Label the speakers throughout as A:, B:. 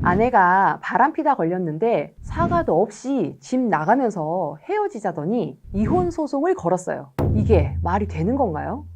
A: 아내가 바람피다 걸렸는데 사과도 없이 집 나가면서 헤어지자더니 이혼 소송을 걸었어요. 이게 말이 되는 건가요?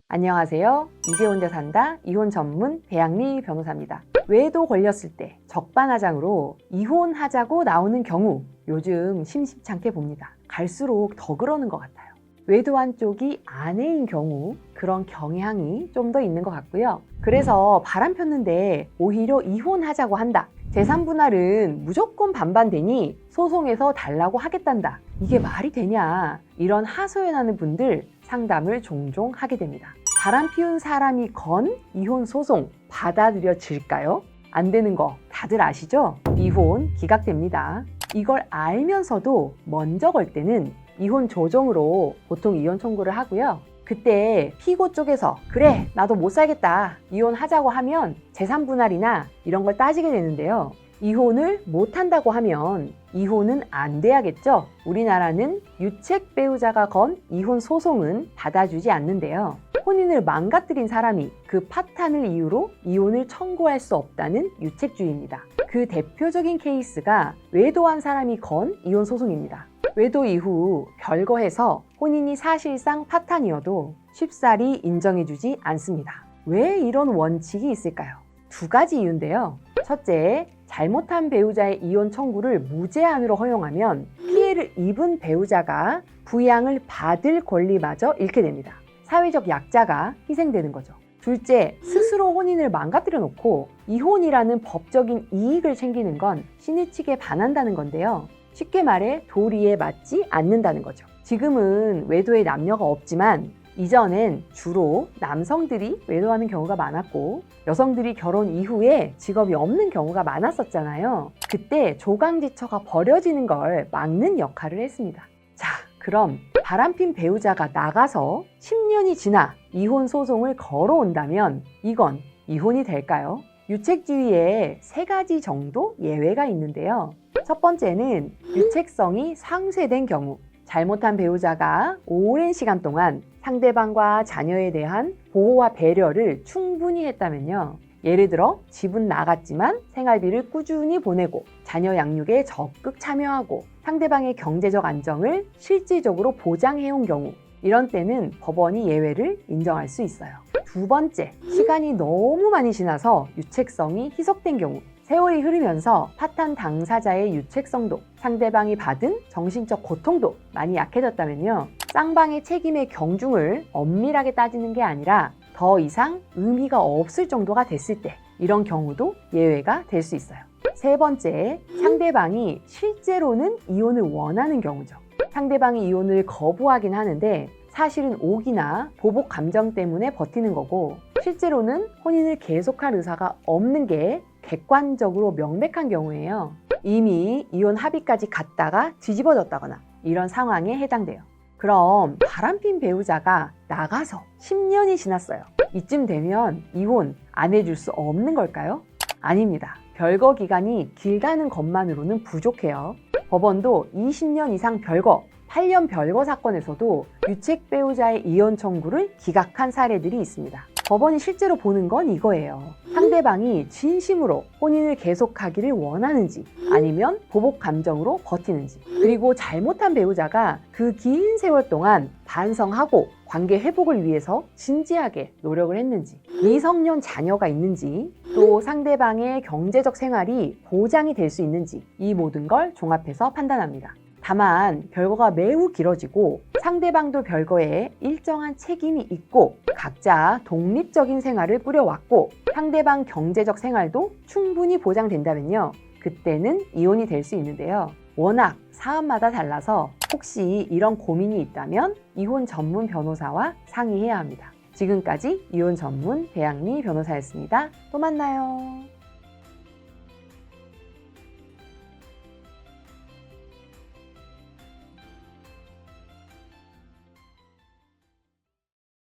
A: 안녕하세요. 이제 혼자 산다 이혼 전문 배양리 변호사입니다. 외도 걸렸을 때 적반하장으로 이혼하자고 나오는 경우 요즘 심심찮게 봅니다. 갈수록 더 그러는 것 같아요. 외도한 쪽이 아내인 경우 그런 경향이 좀 더 있는 것 같고요. 그래서 바람 폈는데 오히려 이혼하자고 한다. 재산 분할은 무조건 반반되니 소송에서 달라고 하겠단다. 이게 말이 되냐? 이런 하소연하는 분들 상담을 종종 하게 됩니다. 바람 피운 사람이 건 이혼 소송 받아들여질까요? 안 되는 거 다들 아시죠? 이혼 기각됩니다. 이걸 알면서도 먼저 걸 때는 이혼 조정으로 보통 이혼 청구를 하고요. 그때 피고 쪽에서 그래 나도 못 살겠다 이혼하자고 하면 재산 분할이나 이런 걸 따지게 되는데요. 이혼을 못 한다고 하면 이혼은 안 돼야겠죠. 우리나라는 유책 배우자가 건 이혼 소송은 받아주지 않는데요. 혼인을 망가뜨린 사람이 그 파탄을 이유로 이혼을 청구할 수 없다는 유책주의입니다. 그 대표적인 케이스가 외도한 사람이 건 이혼 소송입니다. 외도 이후 별거해서 혼인이 사실상 파탄이어도 쉽사리 인정해주지 않습니다. 왜 이런 원칙이 있을까요? 두 가지 이유인데요. 첫째, 잘못한 배우자의 이혼 청구를 무제한으로 허용하면 피해를 입은 배우자가 부양을 받을 권리마저 잃게 됩니다. 사회적 약자가 희생되는 거죠. 둘째, 스스로 혼인을 망가뜨려 놓고 이혼이라는 법적인 이익을 챙기는 건 신의 측에 반한다는 건데요. 쉽게 말해 도리에 맞지 않는다는 거죠. 지금은 외도에 남녀가 없지만 이전엔 주로 남성들이 외도하는 경우가 많았고 여성들이 결혼 이후에 직업이 없는 경우가 많았었잖아요. 그때 조강지처가 버려지는 걸 막는 역할을 했습니다. 자, 그럼 바람핀 배우자가 나가서 10년이 지나 이혼 소송을 걸어온다면 이건 이혼이 될까요? 유책주의에 3가지 정도 예외가 있는데요. 첫 번째는 유책성이 상쇄된 경우, 잘못한 배우자가 오랜 시간 동안 상대방과 자녀에 대한 보호와 배려를 충분히 했다면요. 예를 들어 집은 나갔지만 생활비를 꾸준히 보내고 자녀 양육에 적극 참여하고 상대방의 경제적 안정을 실질적으로 보장해온 경우, 이런 때는 법원이 예외를 인정할 수 있어요. 두 번째, 시간이 너무 많이 지나서 유책성이 희석된 경우, 세월이 흐르면서 파탄 당사자의 유책성도 상대방이 받은 정신적 고통도 많이 약해졌다면요. 쌍방의 책임의 경중을 엄밀하게 따지는 게 아니라 더 이상 의미가 없을 정도가 됐을 때, 이런 경우도 예외가 될 수 있어요. 세 번째, 상대방이 실제로는 이혼을 원하는 경우죠. 상대방이 이혼을 거부하긴 하는데 사실은 오기나 보복 감정 때문에 버티는 거고 실제로는 혼인을 계속할 의사가 없는 게 객관적으로 명백한 경우에요. 이미 이혼 합의까지 갔다가 뒤집어졌다거나 이런 상황에 해당돼요. 그럼 바람핀 배우자가 나가서 10년이 지났어요. 이쯤 되면 이혼 안 해줄 수 없는 걸까요? 아닙니다. 별거 기간이 길다는 것만으로는 부족해요. 법원도 20년 이상 별거, 8년 별거 사건에서도 유책 배우자의 이혼 청구를 기각한 사례들이 있습니다. 법원이 실제로 보는 건 이거예요. 상대방이 진심으로 혼인을 계속하기를 원하는지 아니면 보복 감정으로 버티는지, 그리고 잘못한 배우자가 그 긴 세월 동안 반성하고 관계 회복을 위해서 진지하게 노력을 했는지, 미성년 자녀가 있는지, 또 상대방의 경제적 생활이 보장이 될 수 있는지, 이 모든 걸 종합해서 판단합니다. 다만 별거가 매우 길어지고 상대방도 별거에 일정한 책임이 있고 각자 독립적인 생활을 꾸려왔고 상대방 경제적 생활도 충분히 보장된다면요. 그때는 이혼이 될 수 있는데요. 워낙 사안마다 달라서 혹시 이런 고민이 있다면 이혼 전문 변호사와 상의해야 합니다. 지금까지 이혼 전문 배양리 변호사였습니다. 또 만나요.